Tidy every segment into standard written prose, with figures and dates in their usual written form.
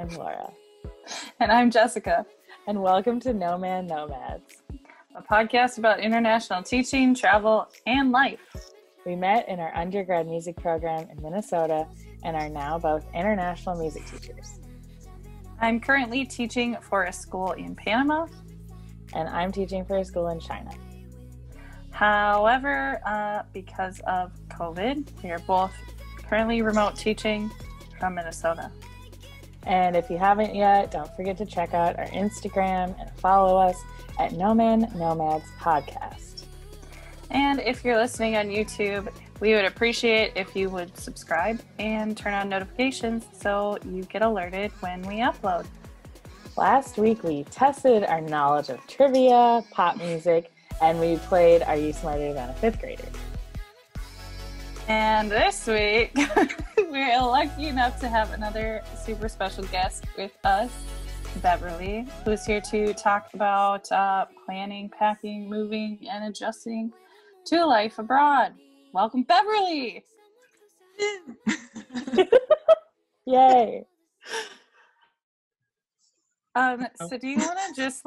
and Laura. And I'm Jessica. And welcome to Nomads, a podcast about international teaching, travel, and life. We met in our undergrad music program in Minnesota and are now both international music teachers. I'm currently teaching for a school in Panama. And I'm teaching for a school in China. However, because of COVID, we are both currently remote teaching from Minnesota. And if you haven't yet, don't forget to check out our Instagram and follow us at Nomads Podcast. And if you're listening on YouTube, we would appreciate if you would subscribe and turn on notifications so you get alerted when we upload. Last week, we tested our knowledge of trivia, pop music, and we played Are You Smarter Than a Fifth Grader? And this week, we're lucky enough to have another super special guest with us, Beverly, who's here to talk about planning, packing, moving, and adjusting to life abroad. Welcome, Beverly! Yay! So do you want to just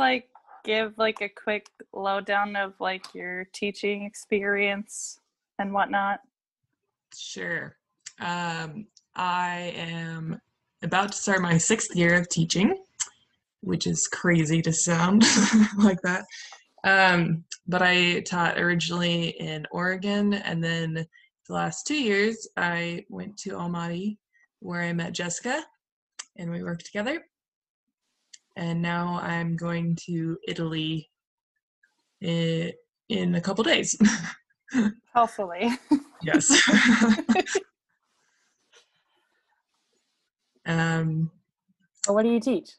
give a quick lowdown of your teaching experience and whatnot? Sure. I am about to start my 6th year of teaching, which is crazy to sound like that. But I taught originally in Oregon, and then the last 2 years I went to Almaty where I met Jesica and we worked together. And now I'm going to Italy in a couple days. Hopefully. Yes. What do you teach?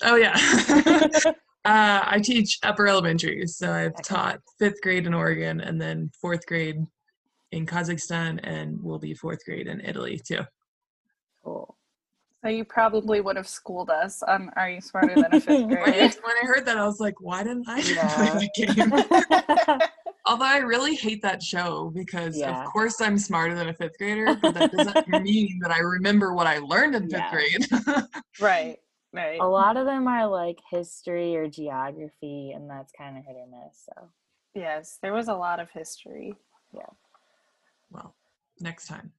Oh, yeah. I teach upper elementary. So I've taught 5th grade in Oregon and then 4th grade in Kazakhstan, and will be 4th grade in Italy too. Cool. So you probably would have schooled us on Are You Smarter Than a Fifth Grader? When I heard that, I was like, why didn't I play that game? Although I really hate that show because, of course, I'm smarter than a 5th grader, but that doesn't mean that I remember what I learned in 5th grade. Right. A lot of them are history or geography, and that's kind of hit or miss. So yes, there was a lot of history. Yeah. Well, next time.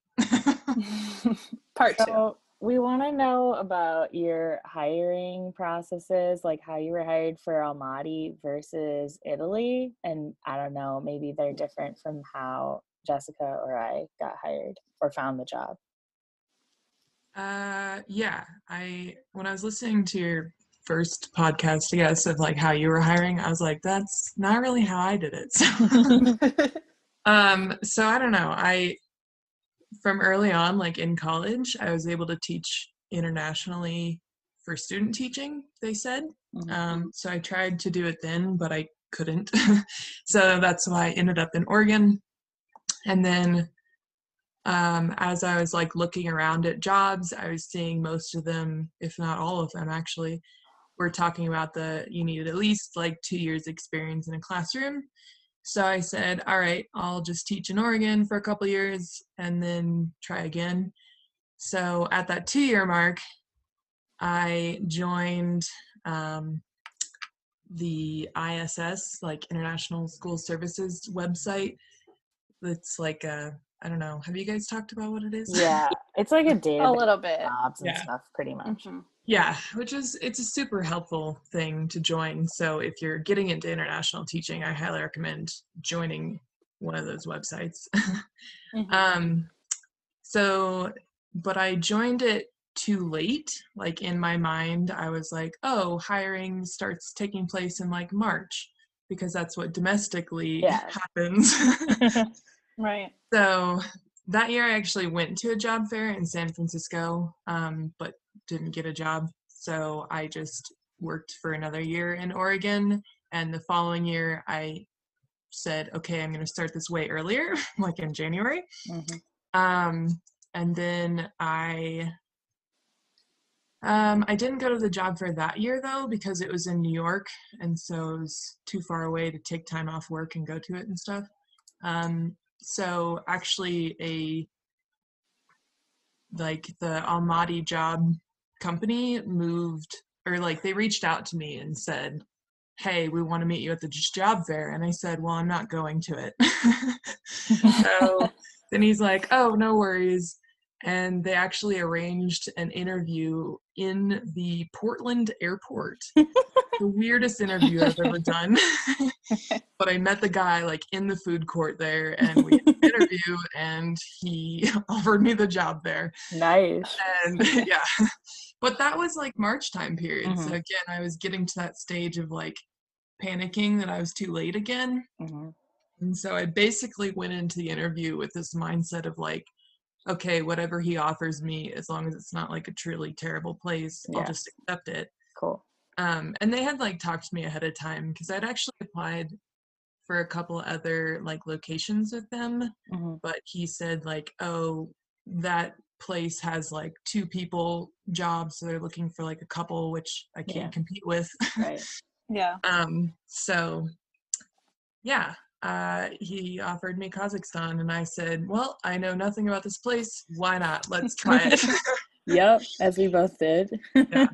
Part 2. We want to know about your hiring processes, how you were hired for Almaty versus Italy. And I don't know, maybe they're different from how Jessica or I got hired or found the job. Yeah. When I was listening to your first podcast, I guess, of how you were hiring, I was like, that's not really how I did it. So I don't know. From early on, in college, I was able to teach internationally for student teaching, they said. Mm-hmm. So I tried to do it then, but I couldn't. So that's why I ended up in Oregon. And then as I was looking around at jobs, I was seeing most of them, if not all of them actually, were talking about you needed at least 2 years experience in a classroom. So I said, all right, I'll just teach in Oregon for a couple years and then try again. So at that 2-year mark, I joined the ISS, International School Services website. It's I don't know. Have you guys talked about what it is? Yeah, it's a database. A little bit. Jobs and stuff, pretty much. Mm-hmm. Yeah, it's a super helpful thing to join. So if you're getting into international teaching, I highly recommend joining one of those websites. Mm-hmm. But I joined it too late. In my mind, I was like, oh, hiring starts taking place in March, because that's what domestically happens. Right. So that year I actually went to a job fair in San Francisco, but didn't get a job. So I just worked for another year in Oregon. And the following year I said, okay, I'm going to start this way earlier, in January. Mm-hmm. And then I didn't go to the job fair that year though, because it was in New York. And so it was too far away to take time off work and go to it and stuff. So actually the Almaty job company moved, or like they reached out to me and said, hey, we want to meet you at the job fair. And I said, well, I'm not going to it. So then he's like, oh, no worries. And they actually arranged an interview in the Portland airport. The weirdest interview I've ever done. But I met the guy like in the food court there, and we had an interview, and he offered me the job there. Nice. And yeah, but that was like March time period. So again, I was getting to that stage of like panicking that I was too late again. And so I basically went into the interview with this mindset of like, okay, whatever he offers me, as long as it's not like a truly terrible place, I'll just accept it. Cool. And they had like talked to me ahead of time, because I'd actually applied for a couple other like locations with them, but he said like, oh, that place has like 2 people jobs, so they're looking for like a couple, which I can't compete with. Right. Yeah. So yeah, he offered me Kazakhstan, and I said, well, I know nothing about this place, why not, let's try it. Yep, as we both did. Yeah.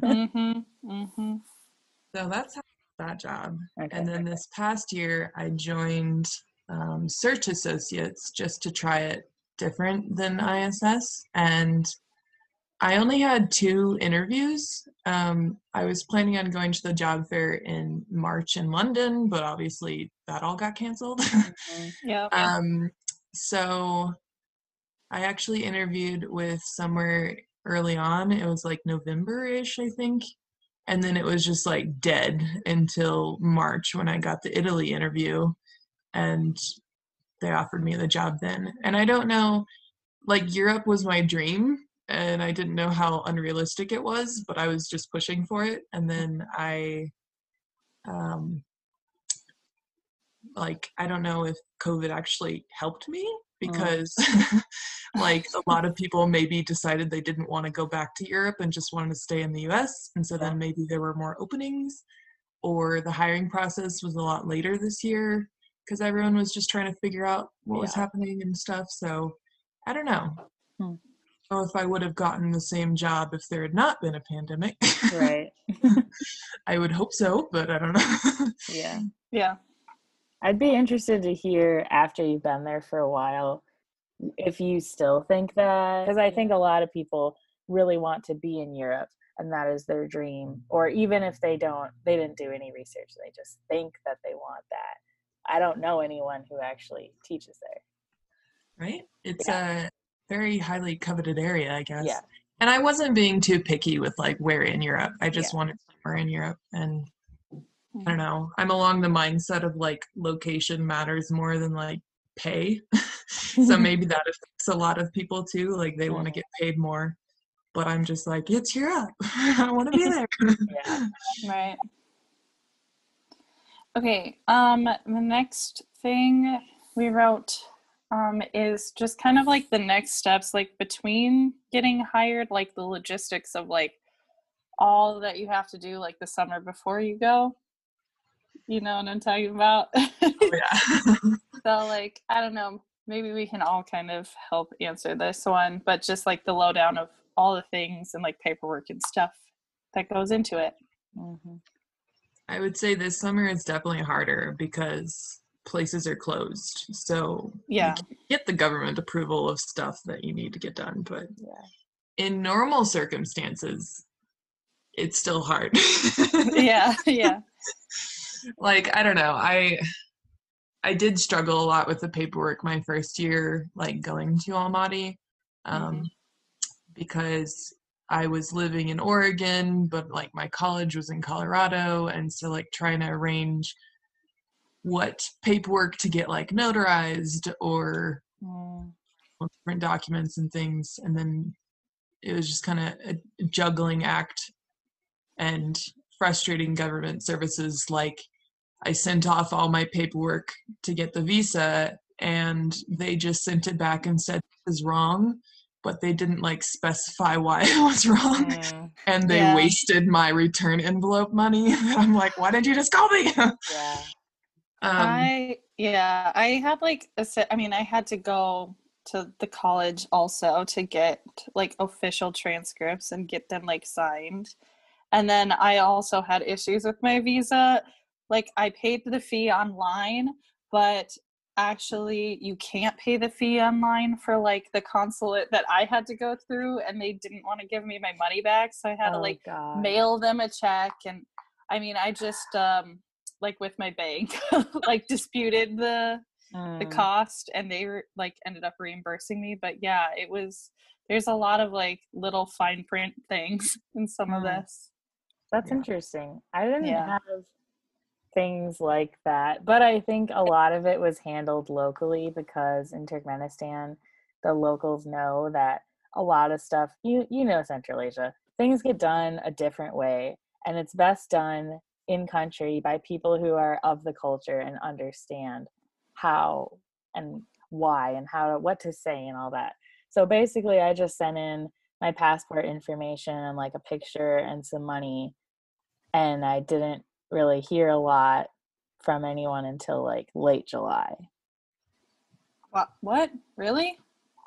So that's how I got that job. Okay. And then this past year I joined Search Associates just to try it different than ISS, and I only had 2 interviews. I was planning on going to the job fair in March in London, but obviously that all got canceled. Yeah. So I actually interviewed with somewhere early on. It was like November-ish, I think. And then it was just like dead until March when I got the Italy interview, and they offered me the job then. And I don't know, like Europe was my dream, and I didn't know how unrealistic it was, but I was just pushing for it. And then I don't know if COVID actually helped me, because like a lot of people maybe decided they didn't want to go back to Europe and just wanted to stay in the US. And so then maybe there were more openings, or the hiring process was a lot later this year because everyone was just trying to figure out what was happening and stuff. So I don't know. Know if I would have gotten the same job if there had not been a pandemic. Right. I would hope so, but I don't know. Yeah. I'd be interested to hear, after you've been there for a while, if you still think that, because I think a lot of people really want to be in Europe, and that is their dream. Or even if they didn't do any research, they just think that they want that. I don't know anyone who actually teaches there. Right? It's a very highly coveted area, I guess. Yeah. And I wasn't being too picky with like where in Europe. I just wanted somewhere in Europe. And I don't know. I'm along the mindset of like location matters more than like pay. So maybe that affects a lot of people too. Like they want to get paid more. But I'm just like, it's Europe. I want to be there. Right. Okay. The next thing we wrote is just kind of like the next steps, like between getting hired, like the logistics of like all that you have to do like the summer before you go. You know what I'm talking about? Oh, yeah. So like, I don't know, maybe we can all kind of help answer this one, but just like the lowdown of all the things and like paperwork and stuff that goes into it. I would say this summer is definitely harder because places are closed. So you can get the government approval of stuff that you need to get done. But in normal circumstances, it's still hard. Yeah. Like, I don't know. I did struggle a lot with the paperwork my first year, like going to Almaty, because I was living in Oregon, but like my college was in Colorado. And so like trying to arrange what paperwork to get like notarized or different documents and things. And then it was just kind of a juggling act and frustrating government services. Like I sent off all my paperwork to get the visa, and they just sent it back and said it was wrong, but they didn't like specify why it was wrong. And they wasted my return envelope money. I'm like, why didn't you just call me? I had like I had to go to the college also to get like official transcripts and get them like signed. And then I also had issues with my visa. Like I paid the fee online, but actually you can't pay the fee online for like the consulate that I had to go through, and they didn't want to give me my money back. So I had to Oh like God. mail them a check. And I mean, I just like with my bank like disputed the cost, and they like ended up reimbursing me. But yeah, there's a lot of like little fine print things in some of this. That's interesting. I didn't Yeah. have things like that, but I think a lot of it was handled locally because in Turkmenistan, the locals know that a lot of stuff, you know, Central Asia, things get done a different way, and it's best done in country by people who are of the culture and understand how and why and what to say and all that. So basically, I just sent in my passport information and like a picture and some money, and I didn't really hear a lot from anyone until like late July. What? Really?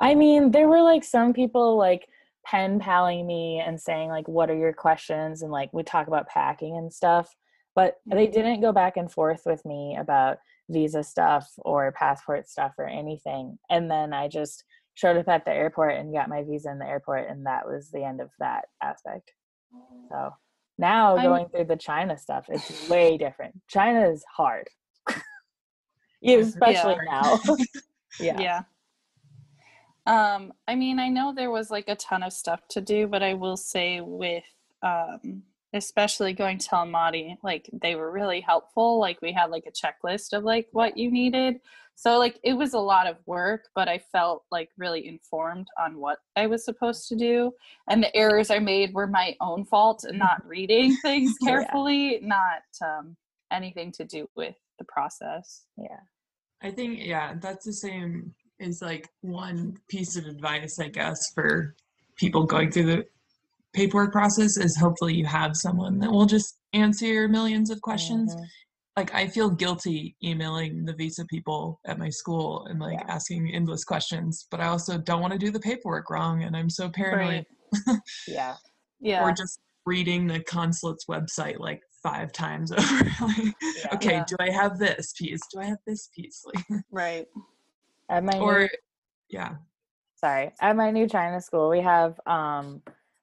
I mean, there were like some people like pen paling me and saying like, what are your questions? And like, we talk about packing and stuff, but they didn't go back and forth with me about visa stuff or passport stuff or anything. And then I just showed up at the airport and got my visa in the airport, and that was the end of that aspect. So now going through the China stuff, it's way different. China is hard. Especially now. Yeah. I mean, I know there was like a ton of stuff to do, but I will say with especially going to Almaty, like they were really helpful. Like we had like a checklist of like what you needed. So like it was a lot of work, but I felt like really informed on what I was supposed to do. And the errors I made were my own fault and not reading things carefully, not anything to do with the process. Yeah. I think, that's the same is like one piece of advice, I guess, for people going through the paperwork process is hopefully you have someone that will just answer your millions of questions. Like I feel guilty emailing the visa people at my school and like asking endless questions, but I also don't want to do the paperwork wrong, and I'm so paranoid. Yeah. Or just reading the consulate's website like 5 times over. Like, okay, do I have this piece? Do I have this piece? Like, right. At my at my new China school, we have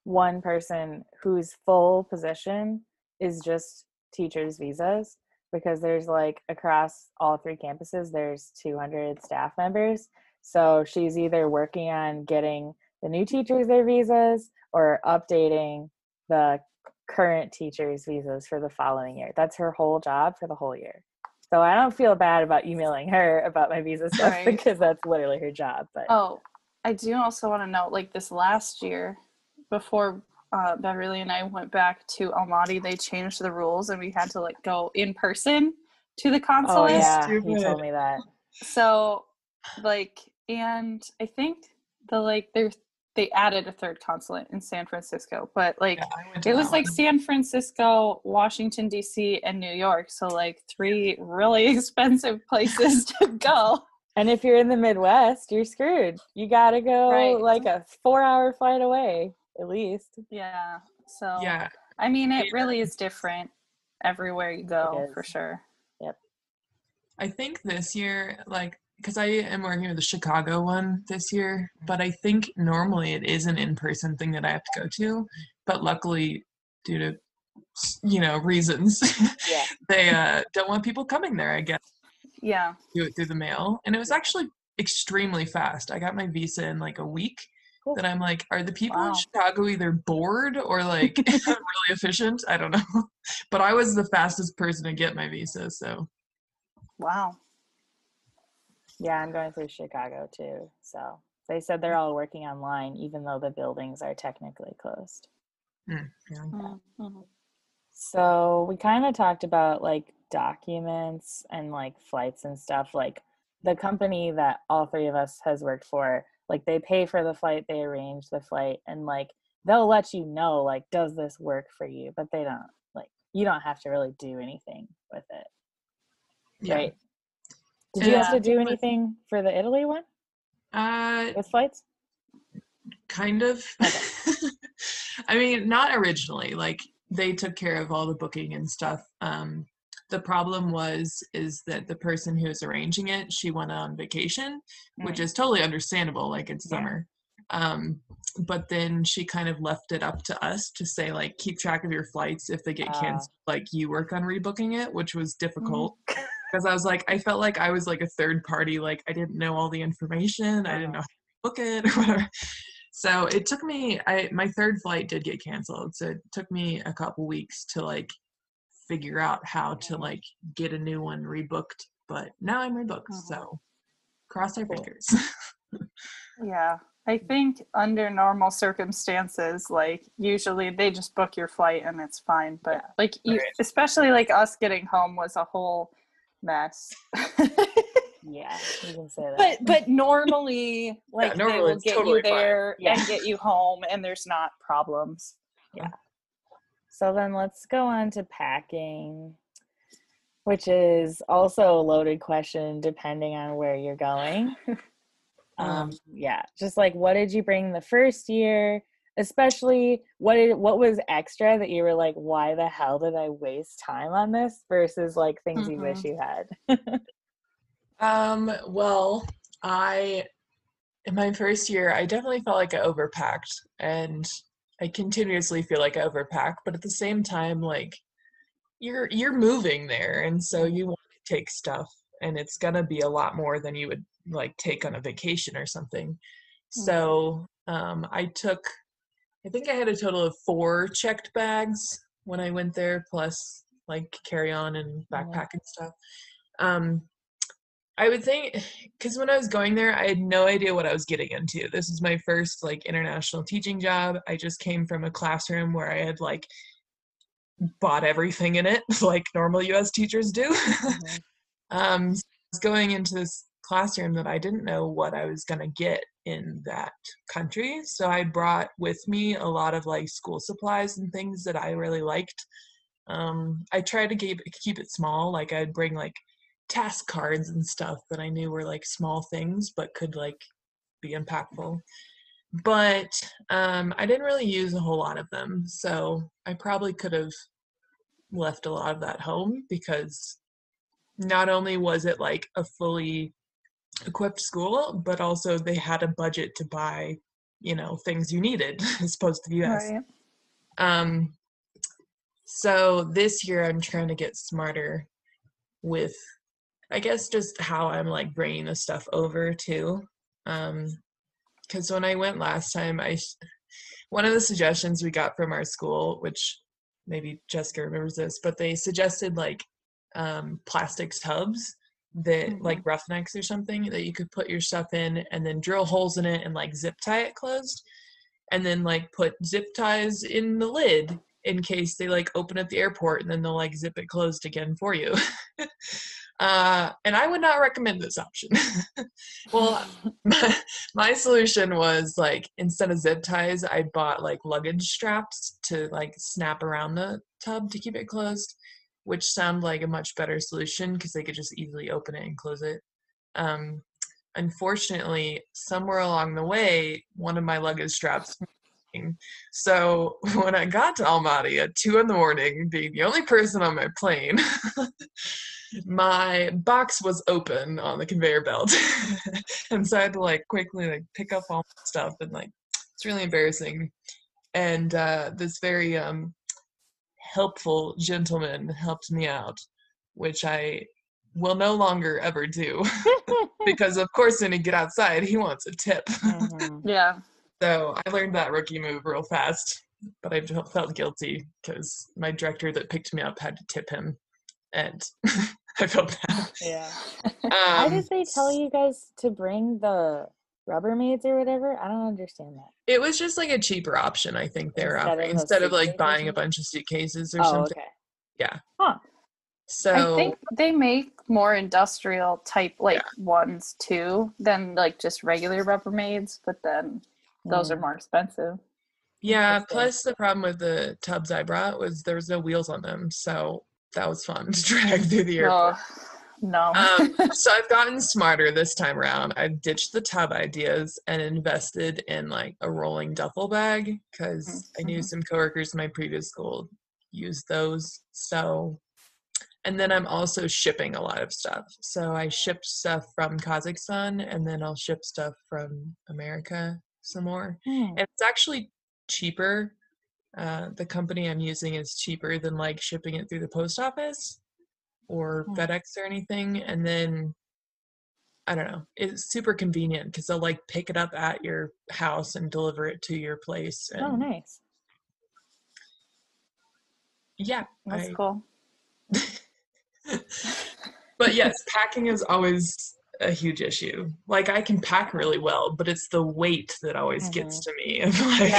one person whose full position is just teachers' visas, because there's like across all 3 campuses, there's 200 staff members. So she's either working on getting the new teachers their visas or updating the current teachers' visas for the following year. That's her whole job for the whole year. So I don't feel bad about emailing her about my visa stuff because that's literally her job. But I do also want to note, like this last year, before Beverly and I went back to Almaty, they changed the rules and we had to like go in person to the consulate. Oh yeah, you told me that. So like, and I think they added a 3rd consulate in San Francisco, but like it was like San Francisco, Washington DC, and New York. So like 3 really expensive places to go. And if you're in the Midwest, you're screwed. You gotta go like a 4-hour flight away, at least. Yeah. So I mean, it really is different everywhere you go, for sure. Yep. I think this year, like, because I am working with the Chicago one this year, but I think normally it is an in-person thing that I have to go to, but luckily due to reasons they don't want people coming there, I guess. Do it through the mail. And it was actually extremely fast. I got my visa in like a week. That I'm like, are the people in Chicago either bored or like really efficient? I don't know. But I was the fastest person to get my visa, so. Wow. Yeah, I'm going through Chicago too. So they said they're all working online, even though the buildings are technically closed. So we kind of talked about like documents and like flights and stuff. Like the company that all 3 of us has worked for, like they pay for the flight, they arrange the flight, and like they'll let you know like, does this work for you? But they don't, like, you don't have to really do anything with it. Right? Did you have to do anything for the Italy one? with flights? Kind of. Okay. I mean, not originally. Like, they took care of all the booking and stuff. The problem is that the person who was arranging it, she went on vacation, which is totally understandable. Like, it's summer. But then she kind of left it up to us to say, like, keep track of your flights. If they get canceled, like, you work on rebooking it, which was difficult. Because I was like, I felt like I was like a third party. Like, I didn't know all the information. I didn't know how to book it or whatever. So it took me, my third flight did get canceled. So it took me a couple weeks to like figure out how to like get a new one rebooked. But now I'm rebooked. So cross our fingers. Yeah. I think under normal circumstances, like usually they just book your flight and it's fine. But like, especially like us getting home was a whole mess. Yeah, you can say that. But normally, like they will get totally you there and get you home, and there's not problems. Yeah. So then let's go on to packing, which is also a loaded question depending on where you're going. Just like, what did you bring the first year? Especially, what was extra that you were like, why the hell did I waste time on this? Versus like things you wish you had. Well, in my first year, I definitely felt like I overpacked, and I continuously feel like I overpack, but at the same time, like, you're moving there, and so you want to take stuff, and it's gonna be a lot more than you would like take on a vacation or something. So, I think I had a total of 4 checked bags when I went there, plus like carry-on and backpack and stuff. I would think, because when I was going there, I had no idea what I was getting into. This is my first like international teaching job. I just came from a classroom where I had like bought everything in it, like normal US teachers do. So I was going into this classroom that I didn't know what I was going to get in that country. So I brought with me a lot of like school supplies and things that I really liked. I tried to keep it small. Like, I'd bring like task cards and stuff that I knew were like small things but could like be impactful. But I didn't really use a whole lot of them, so I probably could have left a lot of that home, because not only was it like a fully equipped school, but also they had a budget to buy, things you needed as opposed to the US. So this year I'm trying to get smarter with, I guess, just how I'm like bringing the stuff over too. Because when I went last time, one of the suggestions we got from our school, which maybe Jessica remembers this, but they suggested like plastic tubs that like Roughnecks or something that you could put your stuff in and then drill holes in it and like zip tie it closed, and then like put zip ties in the lid in case they like open at the airport, and then they'll like zip it closed again for you. And I would not recommend this option. Well, my solution was like, instead of zip ties, I bought like luggage straps to like snap around the tub to keep it closed, which sounded like a much better solution because they could just easily open it and close it. Unfortunately, somewhere along the way, one of my luggage straps. So when I got to Almaty at 2 a.m, being the only person on my plane, my box was open on the conveyor belt. And so I had to like quickly like pick up all my stuff, and like it's really embarrassing. And this very helpful gentleman helped me out, which I will no longer ever do. Because of course when you get outside he wants a tip. Yeah. So I learned that rookie move real fast, but I felt guilty because my director that picked me up had to tip him, and I felt bad. Yeah. Why did they tell you guys to bring the Rubbermaids or whatever? I don't understand that. It was just like a cheaper option, I think they were offering, instead of like buying a bunch of suitcases or something. Okay. Yeah. Huh. So I think they make more industrial type ones too than like just regular Rubbermaids, but then those are more expensive. Yeah, plus the problem with the tubs I brought was there was no wheels on them, so that was fun to drag through the airport. No. So I've gotten smarter this time around. I've ditched the tub ideas and invested in like a rolling duffel bag because I knew some coworkers in my previous school used those. So, and then I'm also shipping a lot of stuff. So I ship stuff from Kazakhstan and then I'll ship stuff from America some more. And it's actually cheaper. The company I'm using is cheaper than like shipping it through the post office or FedEx or anything. And then I don't know, it's super convenient because they'll like pick it up at your house and deliver it to your place. And Oh, nice. yeah, That's cool. But yes, packing is always a huge issue. Like I can pack really well, but it's the weight that always gets to me. Of like,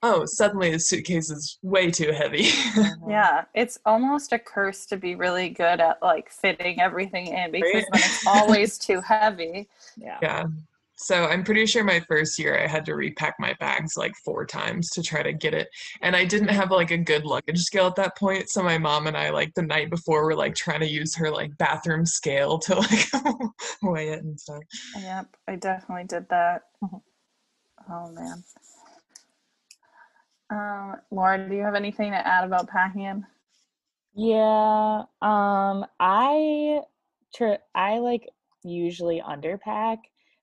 oh, suddenly the suitcase is way too heavy. Yeah, it's almost a curse to be really good at like fitting everything in because then it's always too heavy. Yeah. So I'm pretty sure my first year I had to repack my bags like 4 times to try to get it. And I didn't have like a good luggage scale at that point. So my mom and I like the night before were like trying to use her like bathroom scale to like weigh it and stuff. Yep, I definitely did that. Oh man. Laura, do you have anything to add about packing? Yeah. I like usually underpack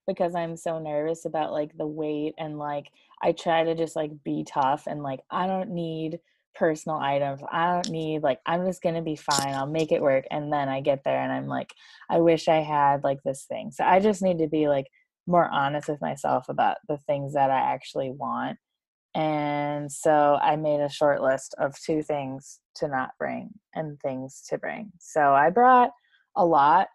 because I'm so nervous about like the weight, and like I try to just like be tough and like I don't need personal items. I don't need like I'm just gonna be fine. I'll make it work. And then I get there and I'm like, I wish I had like this thing. So I just need to be like more honest with myself about the things that I actually want. And so I made a short list of 2 things to not bring and things to bring. So I brought a lot.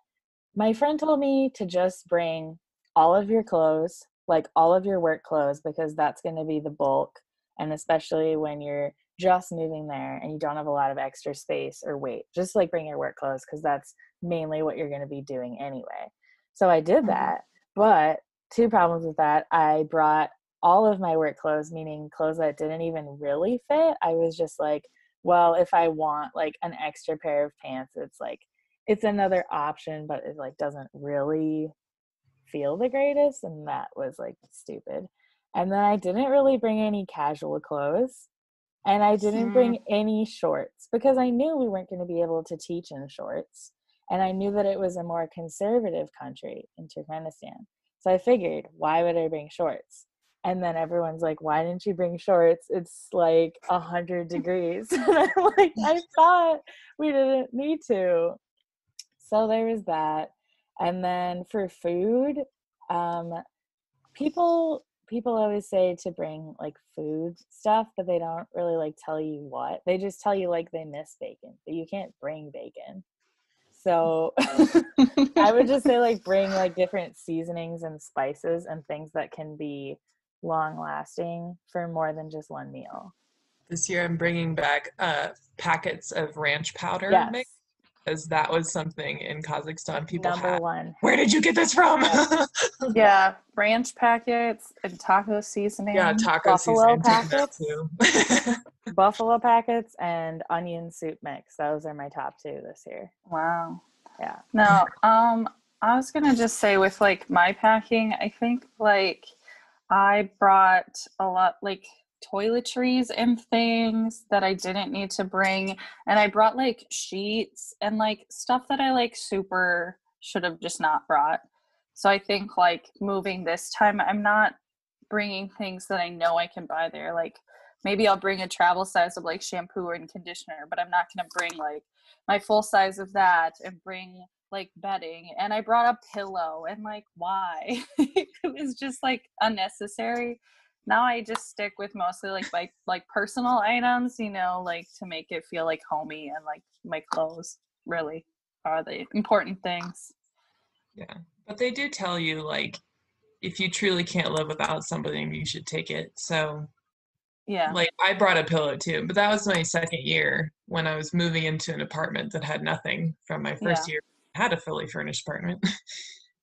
My friend told me to just bring all of your clothes, like all of your work clothes, because that's going to be the bulk. And especially when you're just moving there and you don't have a lot of extra space or weight, just like bring your work clothes because that's mainly what you're going to be doing anyway. So I did that. But 2 problems with that. I brought all of my work clothes, meaning clothes that didn't even really fit. I was just like, well, if I want like an extra pair of pants, it's like, it's another option, but it like doesn't really feel the greatest. And that was like stupid. And then I didn't really bring any casual clothes, and I didn't bring any shorts because I knew we weren't going to be able to teach in shorts. And I knew that it was a more conservative country in Turkmenistan. So I figured, why would I bring shorts? And then everyone's like, why didn't you bring shorts? It's like 100 degrees. And I'm like, I thought we didn't need to. So there was that. And then for food, people always say to bring like food stuff, but they don't really like tell you what. They just tell you like they miss bacon, but you can't bring bacon. So I would just say like bring like different seasonings and spices and things that can be long lasting for more than just one meal. This year I'm bringing back packets of ranch powder mix because that was something in Kazakhstan people Number had. 1. Where did you get this from? Yeah, ranch packets and taco seasoning. Yeah, taco buffalo seasoning packets too. Buffalo packets and onion soup mix. Those are my top 2 this year. Wow. Yeah. No, I was gonna just say with like my packing, I think like I brought a lot like toiletries and things that I didn't need to bring, and I brought like sheets and like stuff that I like super should have just not brought. So I think like moving this time, I'm not bringing things that I know I can buy there. Like maybe I'll bring a travel size of like shampoo and conditioner, but I'm not going to bring like my full size of that and bring like bedding. And I brought a pillow, and like, why? It was just like unnecessary. Now I just stick with mostly like personal items, you know, like to make it feel like homey, and like my clothes really are the important things. Yeah, but they do tell you like if you truly can't live without something, you should take it. So yeah, like I brought a pillow too, but that was my second year when I was moving into an apartment that had nothing from my first year. I had a fully furnished apartment.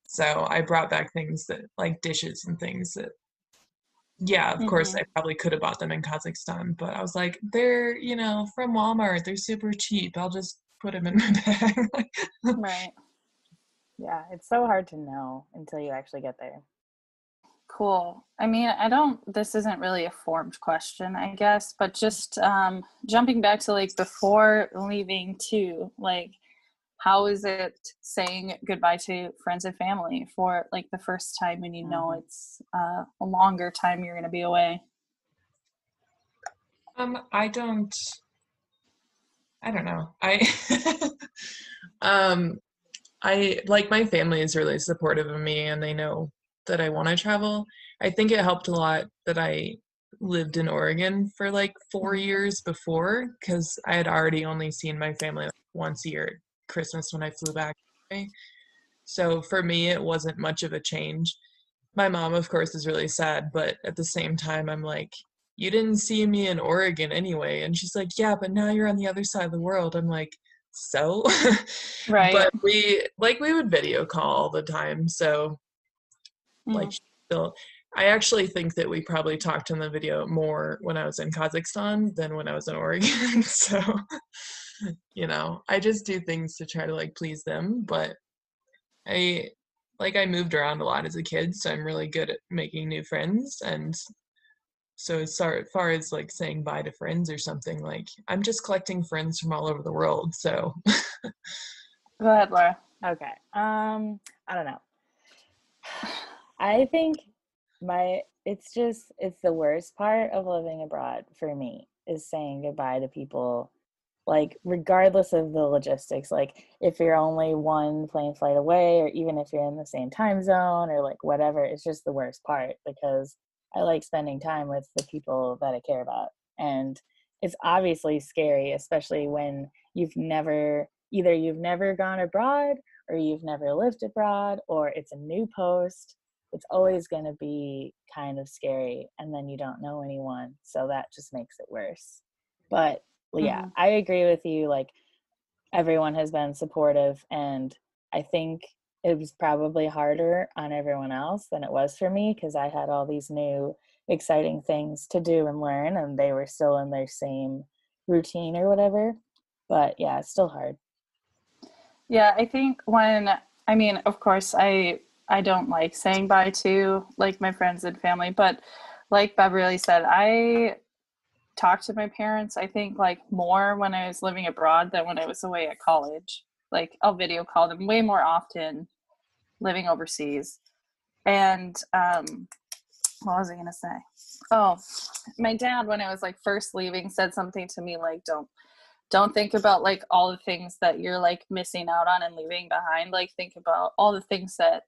So I brought back things that like dishes and things that, yeah, of course I probably could have bought them in Kazakhstan, but I was like, they're, you know, from Walmart. They're super cheap. I'll just put them in my bag. Right. Yeah, it's so hard to know until you actually get there. Cool. I mean, this isn't really a formed question, I guess, but just jumping back to like before leaving too, like how is it saying goodbye to friends and family for like the first time when you know it's a longer time you're going to be away? I don't know. um, I like my family is really supportive of me and they know that I want to travel. I think it helped a lot that I lived in Oregon for like 4 years before because I had already only seen my family like once a year at Christmas when I flew back. So for me, it wasn't much of a change. My mom, of course, is really sad, but at the same time, I'm like, you didn't see me in Oregon anyway. And she's like, yeah, but now you're on the other side of the world. I'm like, so? Right. But we would video call all the time. So like still, I actually think that we probably talked on the video more when I was in Kazakhstan than when I was in Oregon. So, I just do things to try to like please them, but I moved around a lot as a kid, so I'm really good at making new friends. And so as far as like saying bye to friends or something, like I'm just collecting friends from all over the world. So Go ahead, Laura. Okay. I don't know. I think it's the worst part of living abroad for me is saying goodbye to people, like regardless of the logistics, like if you're only one plane flight away or even if you're in the same time zone or like whatever, it's just the worst part because I like spending time with the people that I care about. And it's obviously scary, especially when you've never gone abroad or you've never lived abroad or it's a new post. It's always going to be kind of scary and then you don't know anyone, so that just makes it worse. But yeah, I agree with you, like everyone has been supportive and I think it was probably harder on everyone else than it was for me because I had all these new exciting things to do and learn and they were still in their same routine or whatever. But yeah, it's still hard. Yeah, I think of course, I don't like saying bye to like my friends and family, but like Beverly said, I talked to my parents, I think like more when I was living abroad than when I was away at college. Like I'll video call them way more often living overseas. And what was I gonna say? Oh, my dad, when I was like first leaving, said something to me like, don't think about like all the things that you're like missing out on and leaving behind. Like think about all the things that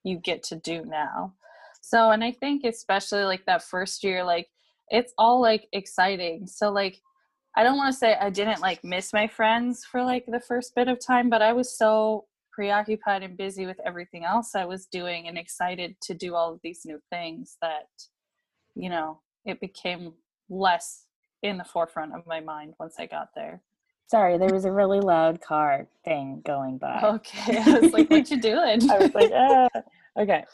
you get to do now. So, and I think especially like that first year, like it's all like exciting. So like, I don't want to say I didn't like miss my friends for like the first bit of time, but I was so preoccupied and busy with everything else I was doing and excited to do all of these new things that, it became less in the forefront of my mind once I got there. Sorry, there was a really loud car thing going by. Okay, I was like, what you doing? I was like, okay.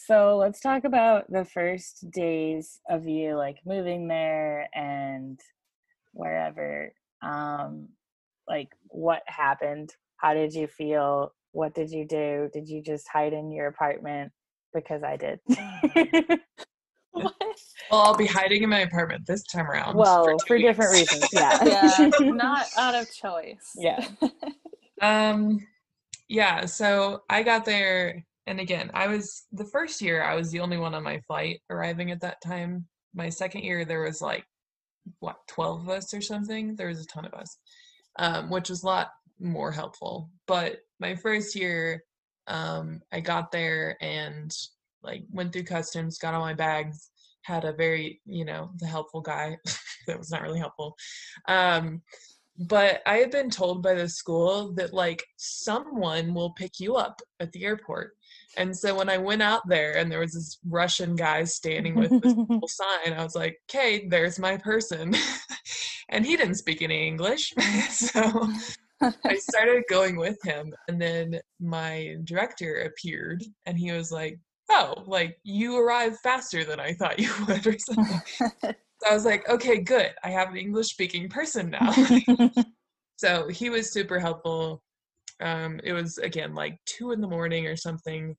So let's talk about the first days of you like moving there and wherever. Like what happened? How did you feel? What did you do? Did you just hide in your apartment? Because I did. What? well, I'll be hiding in my apartment this time around. Well, for weeks. different reasons, yeah. Yeah, not out of choice. Yeah. Yeah, so I got there, and again, the first year I was the only one on my flight arriving at that time. My second year there was like 12 of us or something. There was a ton of us, which was a lot more helpful. But my first year, I got there and like went through customs, got all my bags, had a very, the helpful guy that was not really helpful. But I had been told by the school that like someone will pick you up at the airport. And so when I went out there and there was this Russian guy standing with this little sign, I was like, okay, there's my person. And he didn't speak any English. So I started going with him. And then my director appeared and he was like, oh, like you arrived faster than I thought you would or something. So I was like, okay, good. I have an English speaking person now. So he was super helpful. It was, again, like 2 in the morning or something,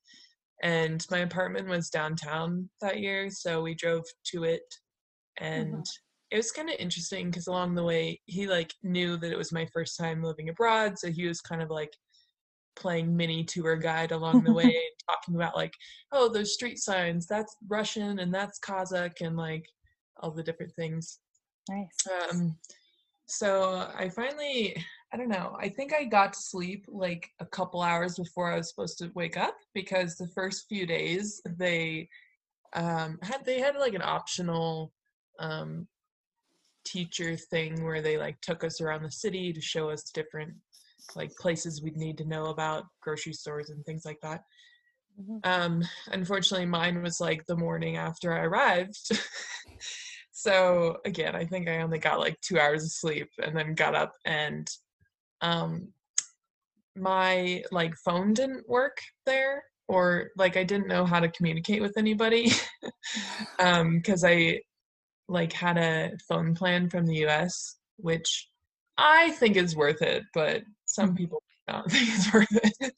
and my apartment was downtown that year, so we drove to it, and it was kind of interesting because along the way, he like knew that it was my first time living abroad, so he was kind of like playing mini tour guide along the way, talking about like, oh, those street signs, that's Russian and that's Kazakh, and like all the different things. Nice. So I finally, I don't know, I think I got to sleep like a couple hours before I was supposed to wake up, because the first few days they had like an optional teacher thing where they like took us around the city to show us different like places we'd need to know about, grocery stores and things like that. Unfortunately, mine was like the morning after I arrived. So again, I think I only got like 2 hours of sleep and then got up, and my like phone didn't work there, or like I didn't know how to communicate with anybody because I like had a phone plan from the US, which I think is worth it, but some people don't think it's worth it.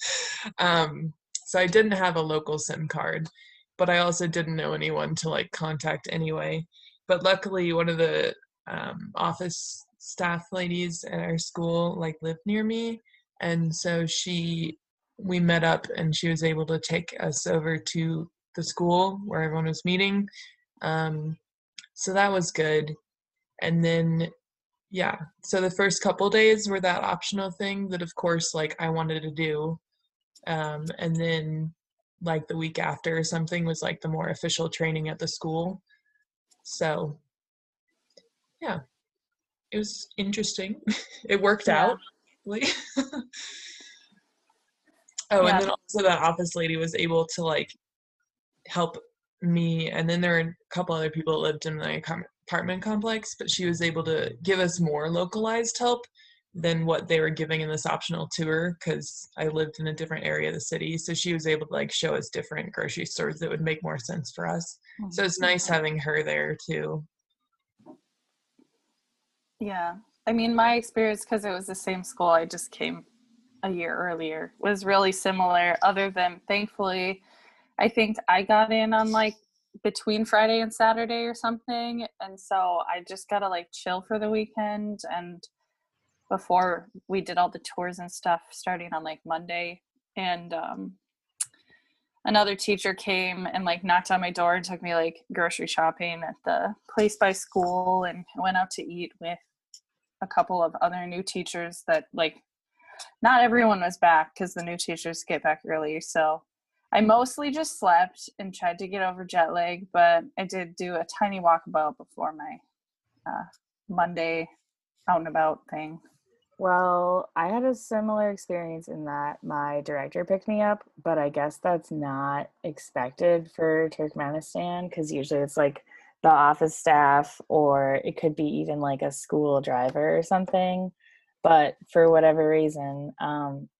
So I didn't have a local SIM card, but I also didn't know anyone to like contact anyway. But luckily, one of the office staff ladies at our school like lived near me, and so we met up, and she was able to take us over to the school where everyone was meeting. So that was good. And then, yeah, so the first couple days were that optional thing that, of course, like I wanted to do. And then, like the week after or something was like the more official training at the school. So, yeah, it was interesting. It worked out. Oh, and then also that office lady was able to like help me, and then there were a couple other people that lived in the apartment complex, but she was able to give us more localized help than what they were giving in this optional tour, because I lived in a different area of the city, so she was able to like show us different grocery stores that would make more sense for us. So it's nice having her there too. Yeah, I mean, my experience, because it was the same school I just came a year earlier, was really similar, other than thankfully I think I got in on like between Friday and Saturday or something, and so I just got to like chill for the weekend, and before we did all the tours and stuff starting on like Monday, and another teacher came and like knocked on my door and took me like grocery shopping at the place by school, and went out to eat with a couple of other new teachers that like not everyone was back because the new teachers get back early. So I mostly just slept and tried to get over jet lag, but I did do a tiny walkabout before my Monday out and about thing. Well, I had a similar experience in that my director picked me up, but I guess that's not expected for Turkmenistan, because usually it's like the office staff, or it could be even like a school driver or something. But for whatever reason,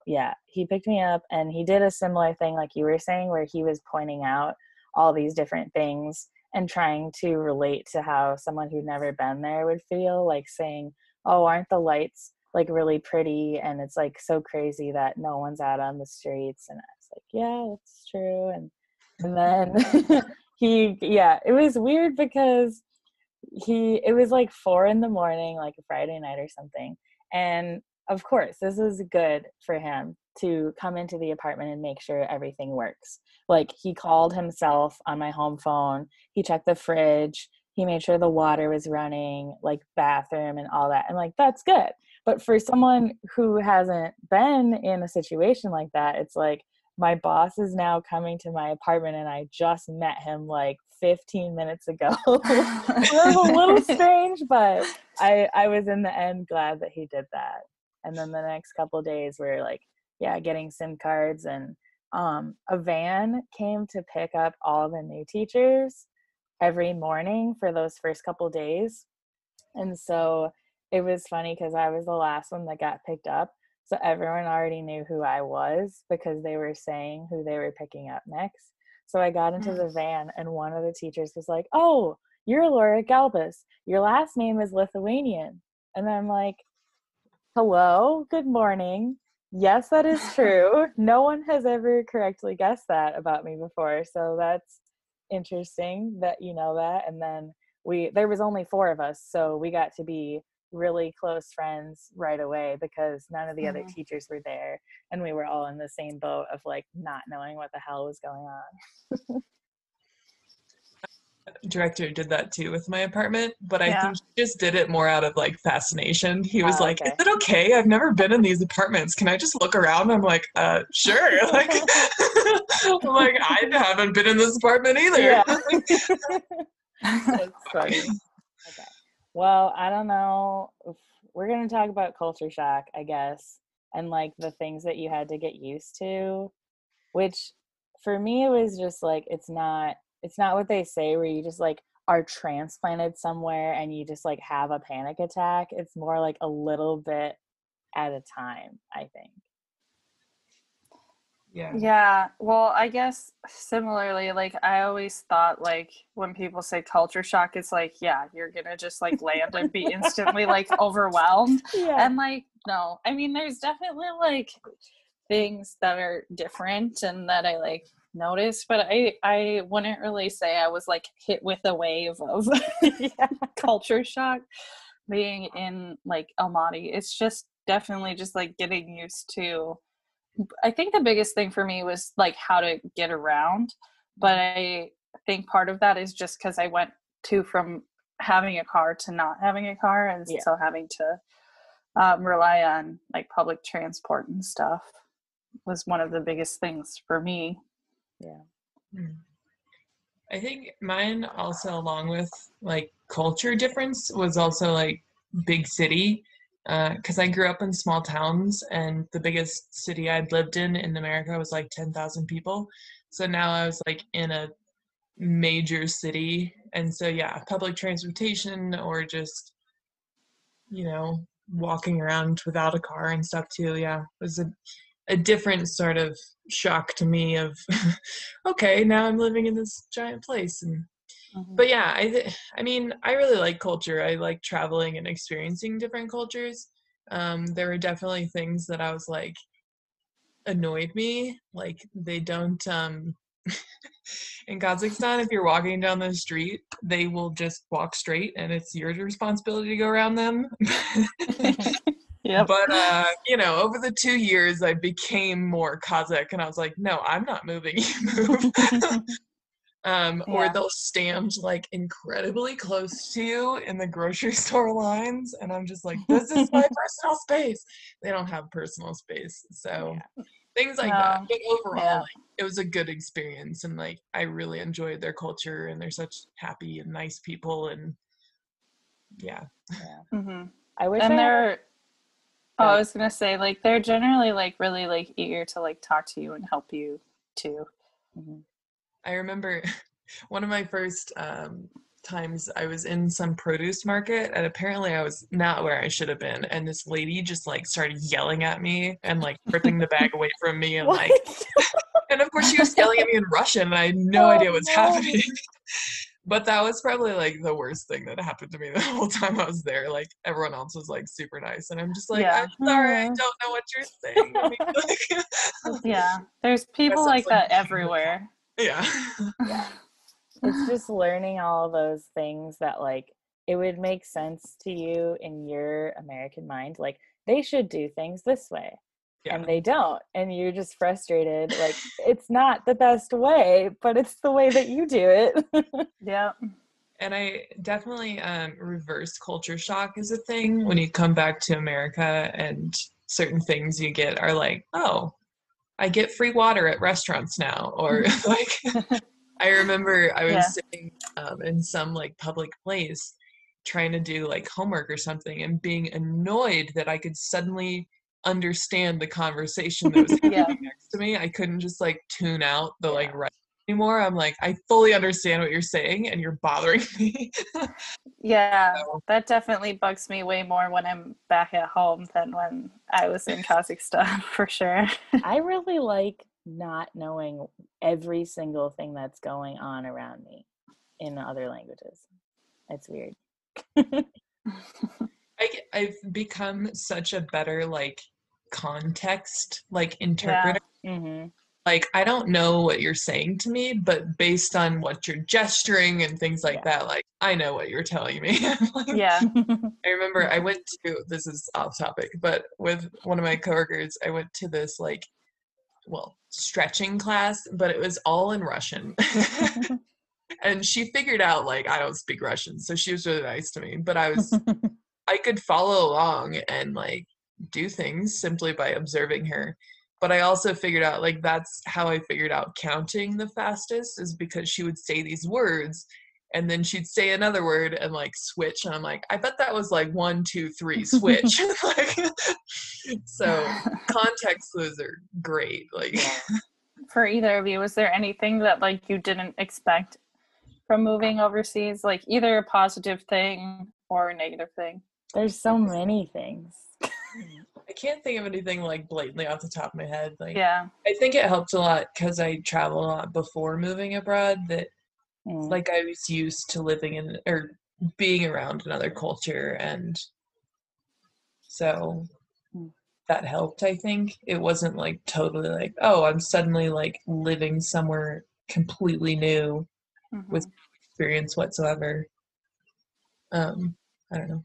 yeah, he picked me up, and he did a similar thing like you were saying, where he was pointing out all these different things and trying to relate to how someone who'd never been there would feel, like saying, oh, aren't the lights like really pretty, and it's like so crazy that no one's out on the streets. And I was like, yeah, that's true. And then it was weird because it was like 4 a.m, like a Friday night or something, and of course this is good for him to come into the apartment and make sure everything works. Like, he called himself on my home phone, he checked the fridge, he made sure the water was running, like bathroom and all that, and like that's good. But for someone who hasn't been in a situation like that, it's like, my boss is now coming to my apartment and I just met him like 15 minutes ago. It was a little strange, but I was in the end glad that he did that. And then the next couple of days we're like, yeah, getting SIM cards, and a van came to pick up all the new teachers every morning for those first couple of days. And so it was funny because I was the last one that got picked up. So everyone already knew who I was because they were saying who they were picking up next. So I got into the van, and one of the teachers was like, oh, you're Laura Galbus. Your last name is Lithuanian. And I'm like, hello, good morning. Yes, that is true. No one has ever correctly guessed that about me before. So that's interesting that you know that. And then there was only four of us, so we got to be really close friends right away because none of the other teachers were there, and we were all in the same boat of like not knowing what the hell was going on. Director did that too with my apartment, but I Yeah. think he just did it more out of like fascination. He was Oh, like, "Is okay. it okay? I've never been in these apartments. Can I just look around?" I'm like, sure." Like, I'm like, I haven't been in this apartment either. Yeah. That's funny. Okay. Well, I don't know. We're going to talk about culture shock, I guess, and like the things that you had to get used to, which for me it was just like it's not what they say where you just like are transplanted somewhere and you just like have a panic attack. It's more like a little bit at a time, I think. Yeah. Yeah, well, I guess similarly, like I always thought like when people say culture shock, it's like, yeah, you're gonna just like land and be instantly like overwhelmed. Yeah. And like, no, I mean, there's definitely like things that are different and that I like noticed, but I wouldn't really say I was like hit with a wave of Yeah. culture shock being in like Almaty. It's just definitely just like getting used to. I think the biggest thing for me was like how to get around, but I think part of that is just because I went from having a car to not having a car, and Yeah. so having to rely on like public transport and stuff was one of the biggest things for me. Yeah. I think mine also, along with like culture difference, was also like big city. Because I grew up in small towns, and the biggest city I'd lived in America was like 10,000 people. So now I was like in a major city. And so, yeah, public transportation or just, walking around without a car and stuff too. Yeah, was a different sort of shock to me of, okay, now I'm living in this giant place. And but yeah, I mean, I really like culture. I like traveling and experiencing different cultures. There were definitely things that I was like annoyed me. Like they don't in Kazakhstan, if you're walking down the street, they will just walk straight and it's your responsibility to go around them. Yep. But over the 2 years I became more Kazakh and I was like, no, I'm not moving, you move. Or Yeah. they'll stand like incredibly close to you in the grocery store lines, and I'm just like, this is my personal space. They don't have personal space, so Yeah. things like that. No. But overall, Yeah. like, it was a good experience, and like I really enjoyed their culture, and they're such happy and nice people, and yeah. Mm-hmm. I wish And I had. they're oh, Go I ahead. was gonna say, like, they're generally like really like eager to like talk to you and help you too. Mhm. I remember one of my first times I was in some produce market, and apparently I was not where I should have been, and this lady just like started yelling at me and like ripping the bag away from me, and like, What? and of course she was yelling at me in Russian and I had no Oh idea what's no. happening. But that was probably like the worst thing that happened to me the whole time I was there. Like everyone else was like super nice, and I'm just like, I'm Yeah. sorry, I don't know what you're saying. I mean, like, Yeah. There's that people sounds like like that a pain in the everywhere. yeah. Yeah. It's just learning all those things that like it would make sense to you in your American mind. Like they should do things this way and Yeah. they don't. And you're just frustrated. Like it's not the best way, but it's the way that you do it. Yeah. And I definitely reverse culture shock is a thing when you come back to America, and certain things you get are like, oh, I get free water at restaurants now. Or like, I remember I Yeah. was sitting in some like public place trying to do like homework or something and being annoyed that I could suddenly understand the conversation that was Yeah. happening next to me. I couldn't just like tune out the Yeah. like rest anymore. I'm like, I fully understand what you're saying and you're bothering me. Yeah. So, That definitely bugs me way more when I'm back at home than when I was in Kazakhstan for sure. I really like not knowing every single thing that's going on around me in other languages. It's weird. I've become such a better like context, like interpreter. Yeah. Mm-hmm. Like, I don't know what you're saying to me, but based on what you're gesturing and things like that, like, I know what you're telling me. Like, Yeah. I remember I went to, this is off topic, but with one of my coworkers, I went to this, like, well, stretching class, but it was all in Russian. And she figured out, like, I don't speak Russian, so she was really nice to me, but I could follow along and, like, do things simply by observing her. But I also figured out, like, that's how I figured out counting the fastest, is because she would say these words and then she'd say another word and, like, switch. And I'm like, I bet that was like 1, 2, 3, switch. Like, so context clues are great. Like, For either of you, was there anything that, like, you didn't expect from moving overseas? Like, either a positive thing or a negative thing? There's so many things. I can't think of anything, like, blatantly off the top of my head. Like, Yeah. I think it helped a lot because I traveled a lot before moving abroad, that like I was used to living in or being around another culture, and so that helped. I think it wasn't like totally like, oh, I'm suddenly like living somewhere completely new with no experience whatsoever. I don't know.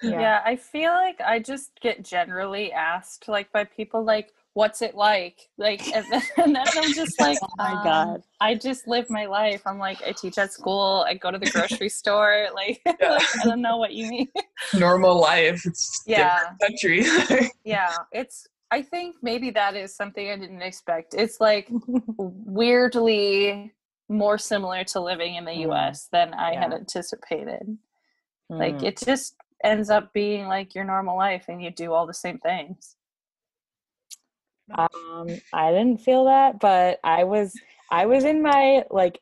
Yeah, I feel like I just get generally asked, like, by people, like, what's it like? Like, and then I'm just like, Oh my God. I just live my life. I'm like, I teach at school, I go to the grocery store, like, like, I don't know what you mean. Normal life. It's Yeah. different country. Yeah, I think maybe that is something I didn't expect. It's like weirdly more similar to living in the US than I had anticipated. Like, it just ends up being like your normal life and you do all the same things. I didn't feel that, but I was in my, like,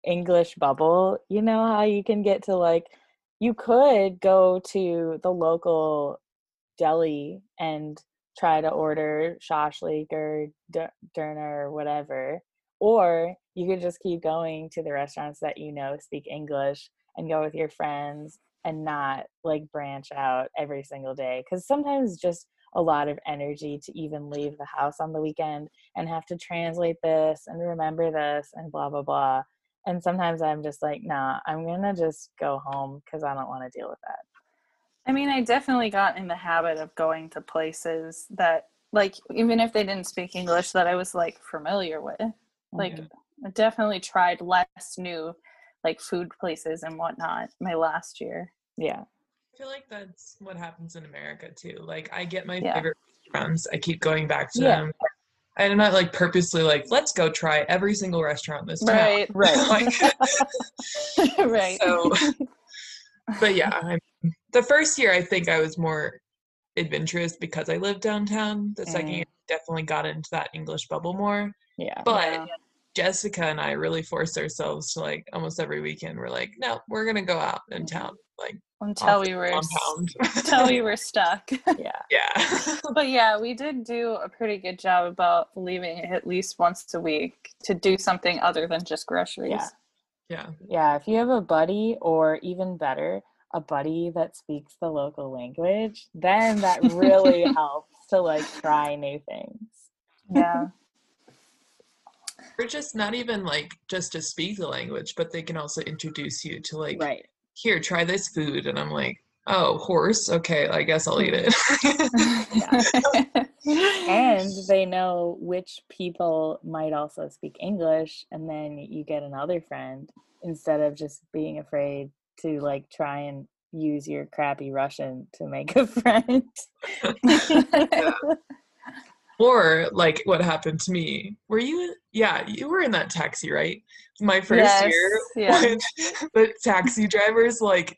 English bubble. You know how you can get to, like, you could go to the local deli and try to order shashlik or doner or whatever, or you could just keep going to the restaurants that speak English and go with your friends and not, like, branch out every single day, because sometimes just a lot of energy to even leave the house on the weekend and have to translate this and remember this and blah blah blah. And sometimes I'm just like, nah, I'm gonna just go home because I don't want to deal with that. I mean, I definitely got in the habit of going to places that, like, even if they didn't speak English, that I was, like, familiar with. Like, I definitely tried less new, like, food places and whatnot my last year. Yeah. I feel like that's what happens in America too. Like, I get my favorite restaurants, I keep going back to them. I'm not, like, purposely like, let's go try every single restaurant in this town. Right. Like, Right. So, but yeah, the first year I think I was more adventurous because I lived downtown. The second year I definitely got into that English bubble more. Yeah. But Jessica and I really forced ourselves to, like, almost every weekend we're like, no, we're gonna go out in town, like, until we were stuck. Yeah. But yeah, we did do a pretty good job about leaving at least once a week to do something other than just groceries. Yeah, if you have a buddy, or even better, a buddy that speaks the local language, then that really helps to, like, try new things. Yeah. Or just not even, like, just to speak the language, but they can also introduce you to, like, here, try this food. And I'm like, oh, horse? Okay, I guess I'll eat it. And they know which people might also speak English, and then you get another friend instead of just being afraid to, like, try and use your crappy Russian to make a friend. Or, like, what happened to me, you were in that taxi, right? My first year, when the taxi drivers, like,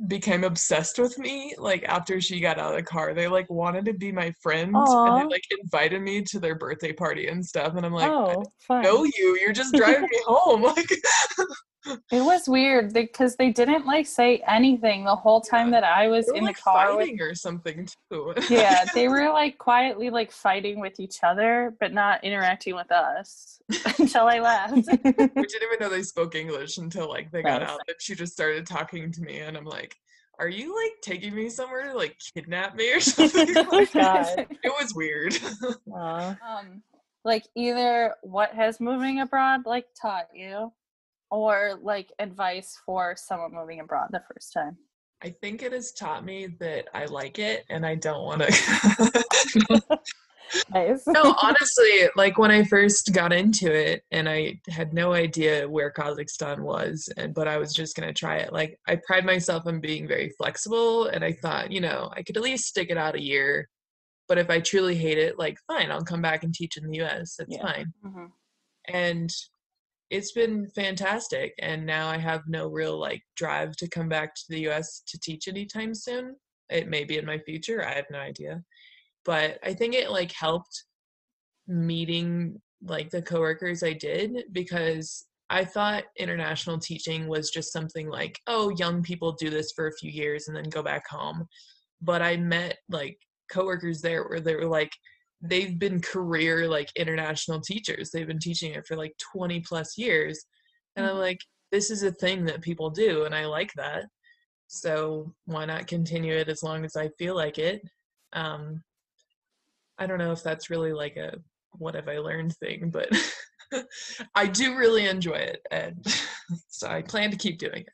became obsessed with me, like, after she got out of the car, they, like, wanted to be my friend. And they, like, invited me to their birthday party and stuff, and I'm like, I don't know you're just driving me home. Like, it was weird because they didn't, like, say anything the whole time that I was in, like, the car fighting or something too. Yeah, they were, like, quietly, like, fighting with each other but not interacting with us until I left. We didn't even know they spoke English until, like, they got out, and she just started talking to me, and I'm like, are you like taking me somewhere to like kidnap me or something? Oh my God. It was weird. Aw. Like either what has moving abroad like taught you, or like advice for someone moving abroad the first time? I think it has taught me that I like it and I don't want to. Nice. No, honestly, like when I first got into it and I had no idea where Kazakhstan was, but I was just gonna try it. Like I pride myself on being very flexible, and I thought, I could at least stick it out a year. But if I truly hate it, like fine, I'll come back and teach in the US. That's Yeah. fine. Mm-hmm. And it's been fantastic. And now I have no real like drive to come back to the US to teach anytime soon. It may be in my future. I have no idea. But I think it like helped meeting like the coworkers I did, because I thought international teaching was just something like, oh, young people do this for a few years and then go back home. But I met like coworkers there where they were like, they've been career like international teachers. They've been teaching it for like 20 plus years. And I'm like, this is a thing that people do, and I like that. So why not continue it as long as I feel like it? I don't know if that's really like a what have I learned thing, but I do really enjoy it. And so I plan to keep doing it.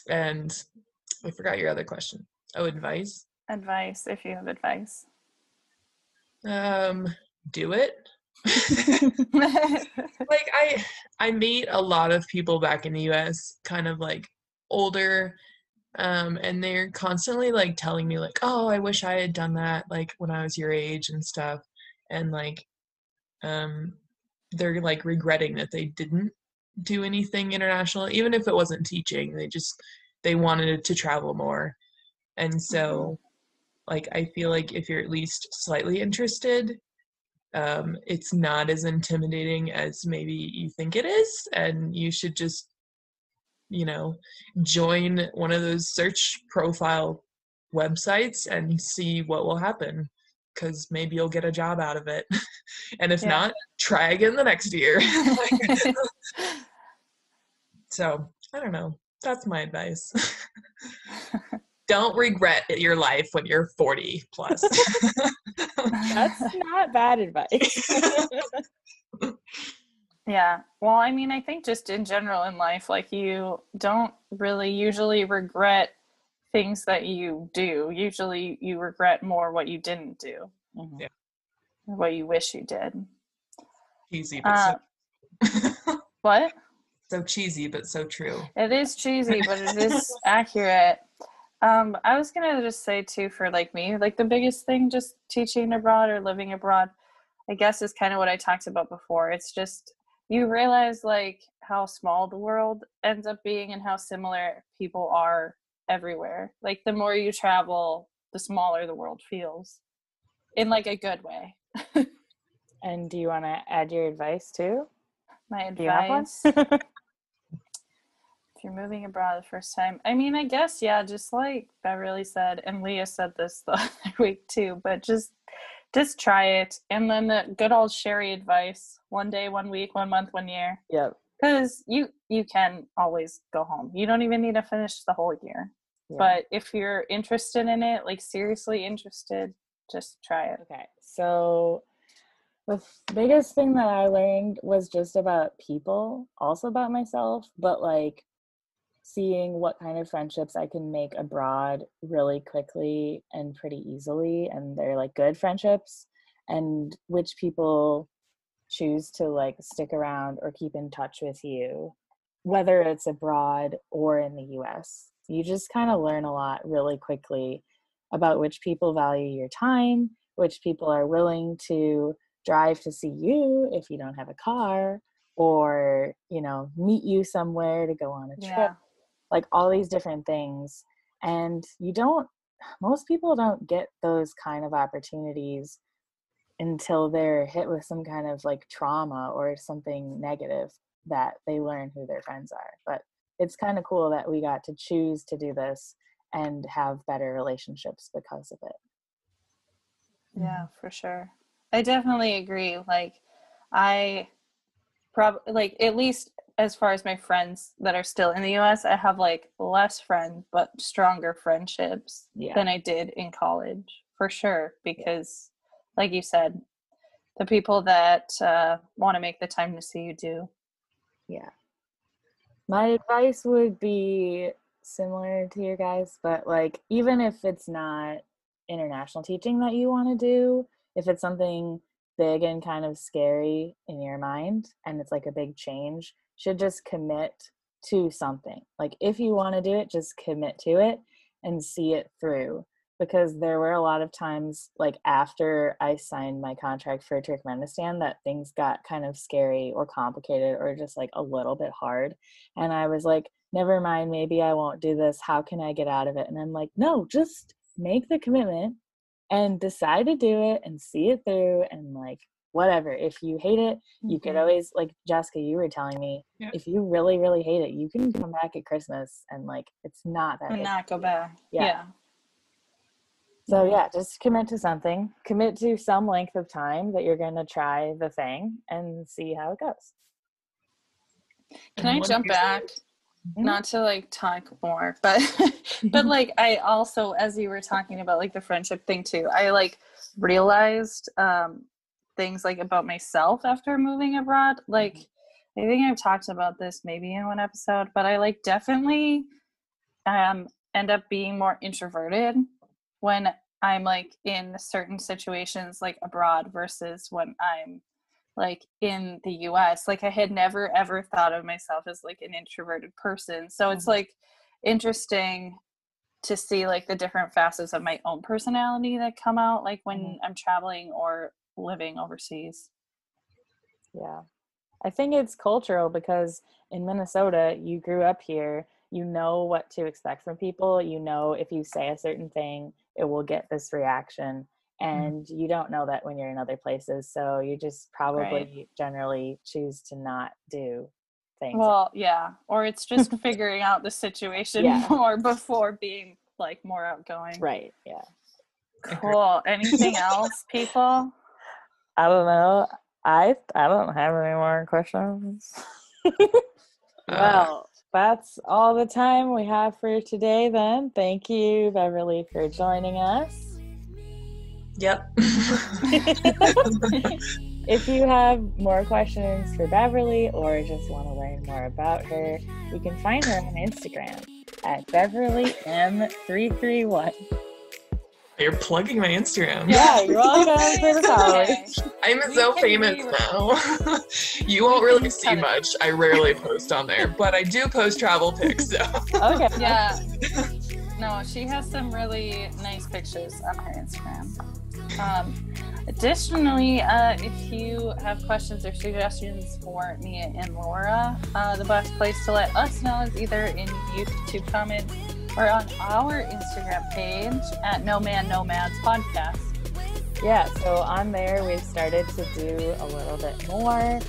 And I forgot your other question. Oh, advice? Advice, if you have advice. Do it. Like I meet a lot of people back in the US, kind of like older, and they're constantly like telling me like, oh, I wish I had done that like when I was your age and stuff. And like they're like regretting that they didn't do anything international, even if it wasn't teaching. They wanted to travel more. And so like I feel like if you're at least slightly interested, it's not as intimidating as maybe you think it is, and you should just join one of those search profile websites and see what will happen, because maybe you'll get a job out of it. And if not, try again the next year. So I don't know, that's my advice. Don't regret your life when you're 40 plus. That's not bad advice. Yeah. Well, I mean, I think just in general in life, like you don't really usually regret things that you do. Usually you regret more what you didn't do. Yeah. What you wish you did. Cheesy, but what? So cheesy, but so true. It is cheesy, but it is accurate. I was gonna just say too, for like me, like the biggest thing just teaching abroad or living abroad, I guess, is kind of what I talked about before. It's just you realize like how small the world ends up being and how similar people are everywhere. Like the more you travel, the smaller the world feels, in like a good way. And do you want to add your advice too? My Do you have one? advice, if you're moving abroad the first time, I mean, I guess, yeah, just like Beverly said, and Leah said this the other week too, but just try it. And then the good old Sherry advice: 1 day, 1 week, 1 month, 1 year. Yep. Because you can always go home. You don't even need to finish the whole year. Yeah. But if you're interested in it, like seriously interested, just try it. Okay. So the biggest thing that I learned was just about people, also about myself, but like seeing what kind of friendships I can make abroad really quickly and pretty easily, and they're like good friendships, and which people choose to like stick around or keep in touch with you, whether it's abroad or in the US. You just kind of learn a lot really quickly about which people value your time, which people are willing to drive to see you if you don't have a car, or meet you somewhere to go on a trip. Like all these different things. And most people don't get those kind of opportunities until they're hit with some kind of like trauma or something negative, that they learn who their friends are. But it's kind of cool that we got to choose to do this and have better relationships because of it. Yeah, for sure. I definitely agree. Like I probably, like, at least as far as my friends that are still in the US, I have like less friends but stronger friendships than I did in college, for sure, because like you said, the people that want to make the time to see you do. Yeah. My advice would be similar to your guys, but like even if it's not international teaching that you want to do, if it's something big and kind of scary in your mind and it's like a big change, should just commit to something. Like if you want to do it, just commit to it and see it through. Because there were a lot of times like after I signed my contract for Turkmenistan that things got kind of scary or complicated or just like a little bit hard. And I was like, never mind, maybe I won't do this. How can I get out of it? And I'm like, no, just make the commitment and decide to do it and see it through and like whatever. If you hate it, you could always, like Jessica, you were telling me, if you really, really hate it, you can come back at Christmas and like it's not that and not go back. Yeah. So yeah, just commit to something. Commit to some length of time that you're going to try the thing and see how it goes. Can I jump back? Not to like talk more, but but like I also, as you were talking about like the friendship thing too, I like realized things like about myself after moving abroad. Like I think I've talked about this maybe in one episode, but I like definitely end up being more introverted when I'm like in certain situations like abroad versus when I'm like in the US. Like I had never ever thought of myself as like an introverted person. So it's like interesting to see like the different facets of my own personality that come out like when I'm traveling or living overseas. Yeah. I think it's cultural because in Minnesota, you grew up here, you know what to expect from people. You know, if you say a certain thing, it will get this reaction. And you don't know that when you're in other places. So you just probably generally choose to not do things. Well, yeah. Or it's just figuring out the situation more before being like more outgoing. Right. Yeah. Cool. Anything else, people? I don't know. I don't have any more questions. Well, that's all the time we have for today then. Thank you, Beverly, for joining us. Yep. If you have more questions for Beverly or just want to learn more about her, you can find her on Instagram at BeverlyM331. You're plugging my Instagram. Yeah, you're welcome for the followers. I'm so famous now. You won't really see much. I rarely post on there, but I do post travel pics. So. Okay. Yeah. No, she has some really nice pictures on her Instagram. Additionally, if you have questions or suggestions for me and Laura, the best place to let us know is either in YouTube comments or on our Instagram page at Nomads Podcast. Yeah, so on there we've started to do a little bit more.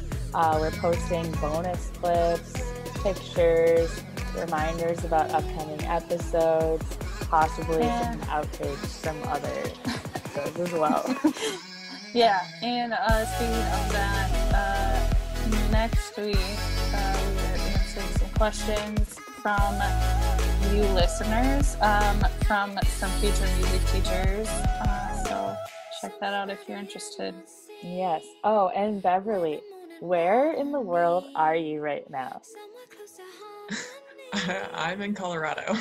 We're posting bonus clips, pictures, reminders about upcoming episodes, possibly some outtakes from other episodes as well. Yeah, and speaking of that, next week we're answering some questions from you listeners, from some future music teachers. So check that out if you're interested. Yes. Oh, and Beverly, where in the world are you right now? I'm in Colorado.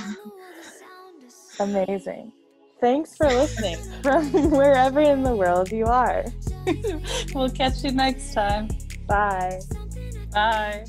Amazing. Thanks for listening from wherever in the world you are. We'll catch you next time. Bye. Bye.